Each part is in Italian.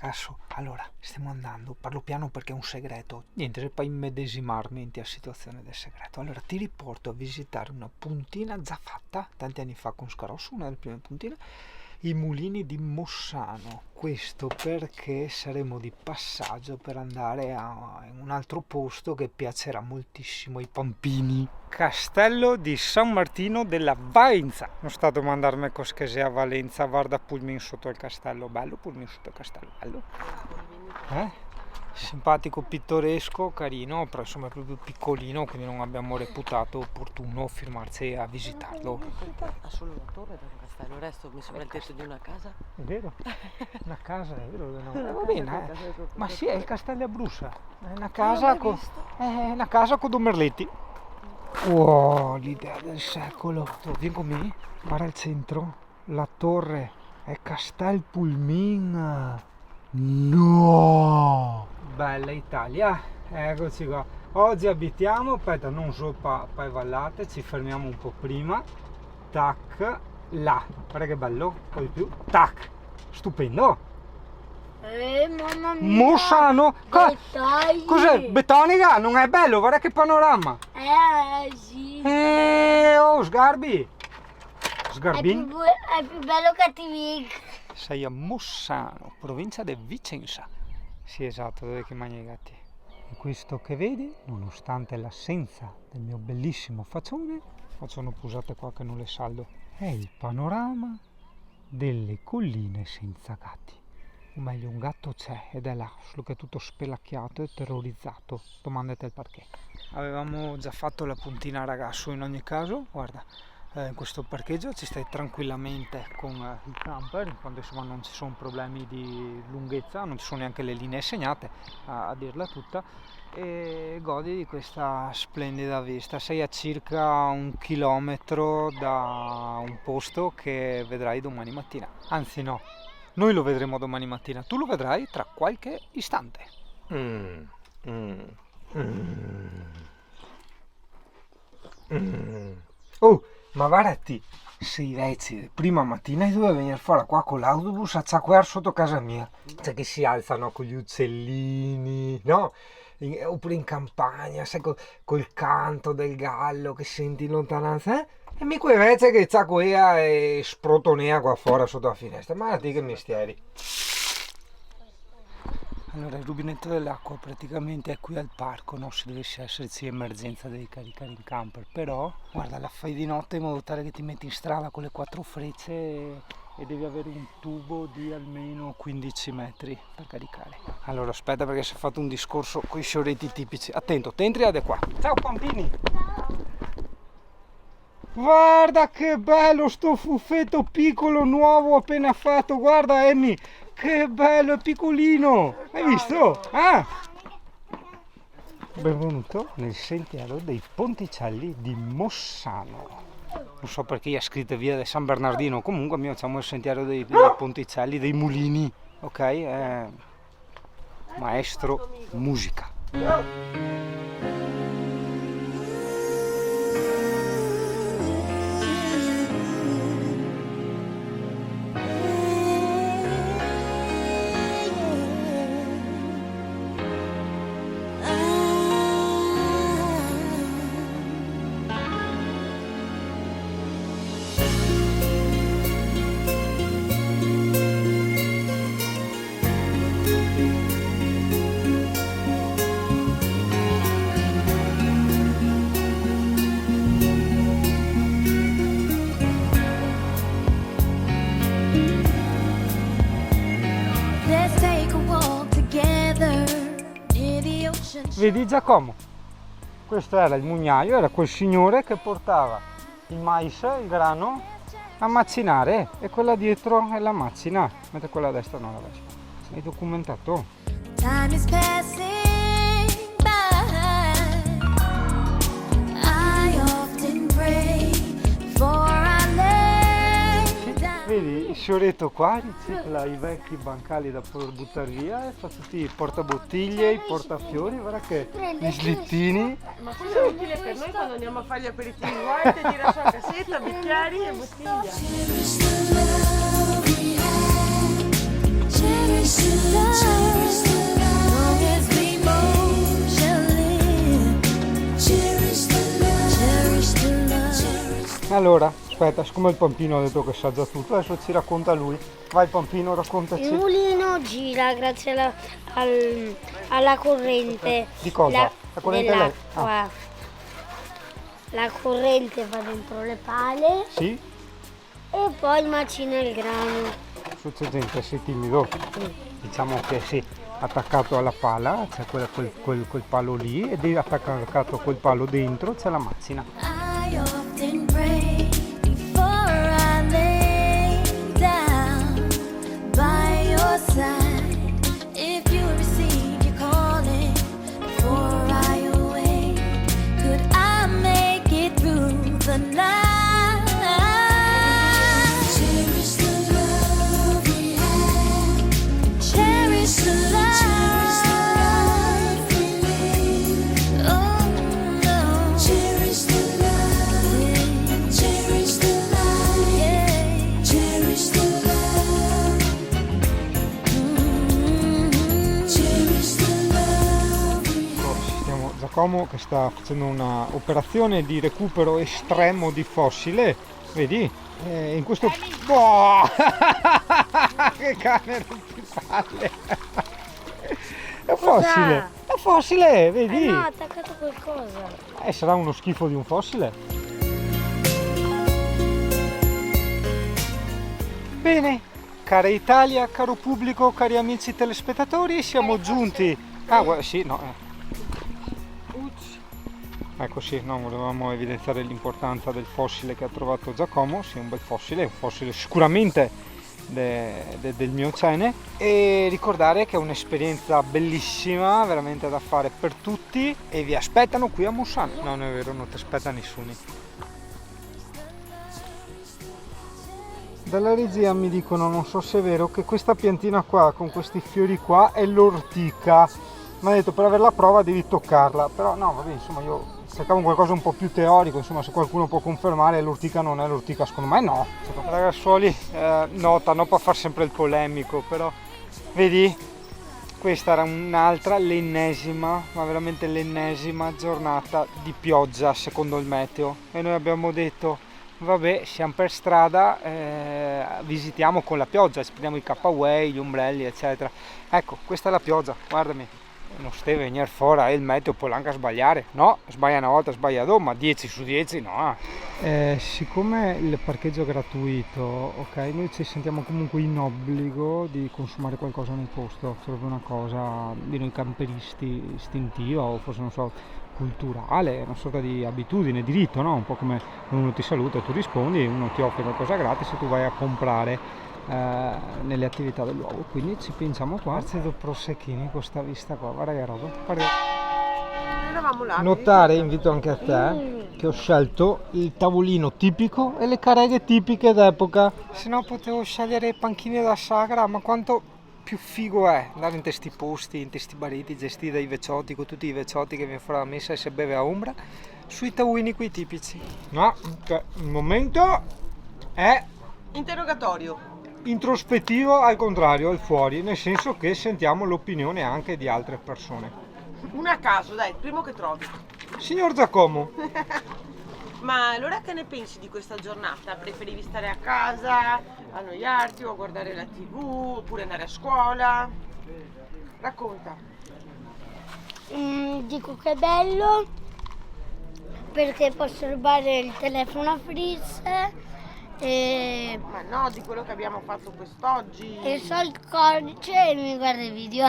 ragazzo, allora stiamo andando, parlo piano perché è un segreto, niente, se poi immedesimarmi in tia situazione del segreto. Allora ti riporto a visitare una puntina già fatta tanti anni fa con Scarosso, una delle prime puntine, i mulini di Mossano. Questo perché saremo di passaggio per andare in un altro posto che piacerà moltissimo ai pampini. Castello di San Martino della Valenza. Non sta a domandarmi cosa sia Valenza, guarda pulmin sotto il castello, bello, pulmin sotto il castello, bello. Simpatico, pittoresco, carino, però insomma è proprio piccolino, quindi non abbiamo reputato opportuno fermarci a visitarlo. Ha solo la torre per un castello, il resto mi sembra il tetto di una casa. È vero, una casa, è vero, no? Va bene, ma sì, è il castello Abrusa, è una casa con due merletti. Wow, l'idea del secolo. Vieni con me, guarda il centro, la torre, è Castel Pulmin. No! Bella Italia, eccoci qua. Oggi abitiamo, aspetta, non so per vallate, ci fermiamo un po' prima. Tac, là, guarda che bello, un po' di più. Tac, stupendo. Mamma mia. Mossano, cos'è? Betonica? Non è bello, guarda che panorama. Sì. Oh, Sgarbi. Sgarbin. È più bello che TV. Sei a Mossano, provincia di Vicenza. Sì, esatto, dove che mangia i gatti. E questo che vedi, nonostante l'assenza del mio bellissimo faccione posate qua che non le saldo, è il panorama delle colline senza gatti. O meglio, un gatto c'è ed è là, solo che è tutto spelacchiato e terrorizzato. Domandate il perché. Avevamo già fatto la puntina ragazzo in ogni caso, guarda. In questo parcheggio ci stai tranquillamente con il camper, quando insomma non ci sono problemi di lunghezza, non ci sono neanche le linee segnate, a dirla tutta, e godi di questa splendida vista. Sei a circa 1 chilometro da un posto che vedrai domani mattina. Anzi no, noi lo vedremo domani mattina, tu lo vedrai tra qualche istante. Oh! Ma guardati, sei vecchi, prima mattina dovevo venire fuori qua con l'autobus a ciacquare sotto casa mia. Cioè che si alzano con gli uccellini, no? Oppure in campagna, sai, col canto del gallo che senti in lontananza, eh? E mi qui invece che ciacquea e sprotonea qua fuori sotto la finestra. Ma guardati che mestieri. Allora, il rubinetto dell'acqua praticamente è qui al parco, no? Se dovesse esserci emergenza devi caricare in camper, però guarda, la fai di notte in modo tale che ti metti in strada con le 4 frecce e devi avere un tubo di almeno 15 metri per caricare. Allora aspetta, perché si è fatto un discorso con i fioretti tipici. Attento, te entri da qua. Ciao Pampini! Guarda che bello sto fuffetto piccolo nuovo appena fatto, guarda Amy! Che bello, è piccolino! Hai visto? Ah! Benvenuto nel sentiero dei Ponticelli di Mossano. Non so perché è scritto via di San Bernardino, comunque noi facciamo il sentiero dei Ponticelli, dei mulini, ok? Maestro musica. Vedi Giacomo? Questo era il mugnaio, era quel signore che portava il mais, il grano, a macinare e quella dietro è la macina, mentre quella a destra non la vedo. Hai documentato? Time is passing by. I often pray for our land. Vedi, il fioretto qua ricicla i vecchi bancali da poter buttare via e fa tutti i portabottiglie, i portafiori, guarda che gli slittini. Ma questo è utile per noi quando andiamo a fare gli aperitivi white, tira su la cassetta, bicchieri e bottiglia. Allora, aspetta, siccome il Pampino ha detto che sa già tutto, adesso ci racconta lui. Vai Pampino, raccontaci. Il mulino gira grazie alla corrente. Di cosa? La corrente dell'acqua. La corrente va dentro le pale Sì? e poi macina il grano. C'è gente, sei timido. Diciamo che sì, attaccato alla pala, c'è quel palo lì, ed è attaccato a quel palo dentro, c'è la macina. I often pray before I lay down by your side. If you receive your calling before I awake, could I make it through the night? Cherish the love we have. Cherish the life we live. Oh no. Cherish the love. Cherish the life. Cherish the love. Cherish the love. Giacomo che sta facendo una operazione di recupero estremo di fossile, vedi? In questo... Boh! Che cane rompipalle! È un fossile! È un fossile, vedi? No, ha attaccato qualcosa. Sarà uno schifo di un fossile? Bene, cara Italia, caro pubblico, cari amici telespettatori, siamo giunti... sì, no. Ecco sì, no, volevamo evidenziare l'importanza del fossile che ha trovato Giacomo, sì, un bel fossile, un fossile sicuramente del Miocene, e ricordare che è un'esperienza bellissima, veramente da fare per tutti, e vi aspettano qui a Mossano. No, non è vero, non ti aspetta nessuno. Dalla regia mi dicono, non so se è vero, che questa piantina qua con questi fiori qua è l'ortica. Mi ha detto per avere la prova devi toccarla, però no, vabbè, insomma io cercavo qualcosa un po' più teorico, insomma se qualcuno può confermare l'ortica non è l'ortica, secondo me no. Ragazzuoli, nota, non per far sempre il polemico, però vedi, questa era un'altra, l'ennesima, ma veramente l'ennesima giornata di pioggia secondo il meteo, e noi abbiamo detto vabbè, siamo per strada, visitiamo con la pioggia, spediamo i K-Way, gli ombrelli eccetera. Ecco, questa è la pioggia, guardami. Non deve venire fuori il meteo, può anche sbagliare, no? Sbaglia una volta, sbaglia due, ma 10 su 10 no. Siccome il parcheggio è gratuito, ok, noi ci sentiamo comunque in obbligo di consumare qualcosa nel posto, sarebbe una cosa di noi camperisti istintiva o forse non so culturale, una sorta di abitudine, diritto, no? Un po' come uno ti saluta e tu rispondi, uno ti offre qualcosa gratis e tu vai a comprare nelle attività del luogo, quindi ci pensiamo qua. Grazie do prosecchini con questa vista qua, guarda che roba. Eravamo là. Notare, invito anche a te, che ho scelto il tavolino tipico e le careghe tipiche d'epoca. Se no potevo scegliere i panchini da sagra, ma quanto più figo è andare in questi posti, in questi bariti gestiti dai vecchiotti, con tutti i vecchiotti che vengono fuori la messa e si beve a ombra, sui tavolini quei tipici. No, il momento è Interrogatorio. introspettivo, al contrario, al fuori, nel senso che sentiamo l'opinione anche di altre persone. Una a caso, dai, il primo che trovi. Signor Giacomo, Ma allora che ne pensi di questa giornata? Preferivi stare a casa, annoiarti o a guardare la TV, oppure andare a scuola? Racconta. Dico che è bello perché posso rubare il telefono a Fritz e Ma no, di quello che abbiamo fatto quest'oggi. so il codice e mi guardo i video.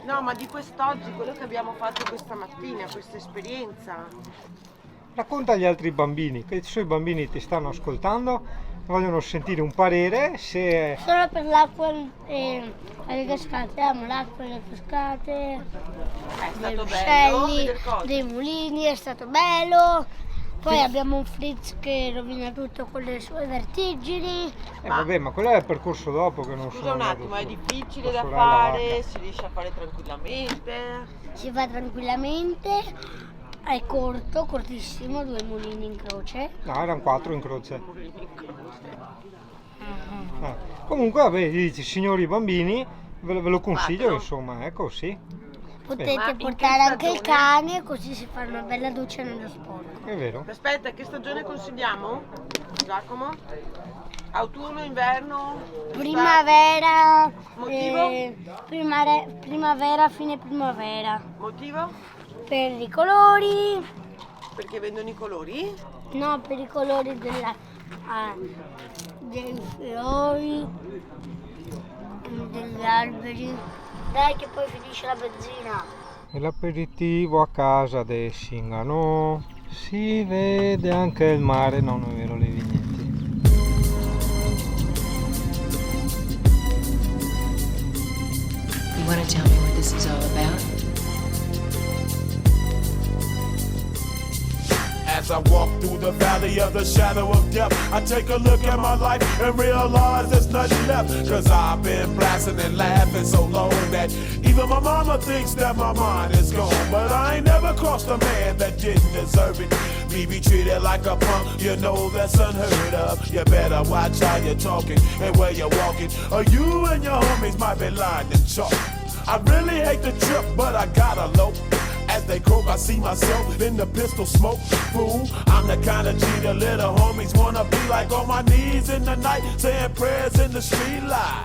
No, ma di quest'oggi, quello che abbiamo fatto questa mattina, questa esperienza. racconta agli altri bambini, che i suoi bambini ti stanno ascoltando, vogliono sentire un parere, se... Solo per l'acqua e le cascate, amo l'acqua e le cascate, È dei stato bello ruscelli, vedere cosa. dei mulini, è stato bello. Poi abbiamo un Fritz che rovina tutto con le sue vertigini. vabbè, ma quello è il percorso dopo che non Scusa sono un andato attimo, è su. difficile La da sorella fare, vacca. si riesce a fare tranquillamente. Si fa tranquillamente, è corto, cortissimo, 2 mulini in croce. No, erano 4 in croce. Comunque, vabbè, gli dici, signori bambini, ve lo consiglio, 4. insomma, ecco, sì. Potete Ma in portare che anche il stagione? cane, così si fa una bella doccia nello sporco. È vero? Aspetta, che stagione consigliamo? Giacomo? Autunno, inverno? estate? Primavera, Motivo? primavera, fine primavera. Motivo? Per i colori, Perché vendono i colori? no, per i colori dei fiori, degli alberi. Dai che poi finisce la benzina. E l'aperitivo a casa dei Cingano. Si vede anche il mare, no, non è vero, le vigneti. You want to tell me what this is all about? As I walk through the valley of the shadow of death, I take a look at my life and realize there's nothing left. Cause I've been blasting and laughing so long that even my mama thinks that my mind is gone. But I ain't never crossed a man that didn't deserve it. Me be treated like a punk, you know that's unheard of. You better watch how you're talking and where you're walking, or you and your homies might be lying to chalk. I really hate the trip, but I gotta low. As they croak, I see myself in the pistol smoke. Fool, I'm the kind of G the little homies wanna be like, on my knees in the night, saying prayers in the street light.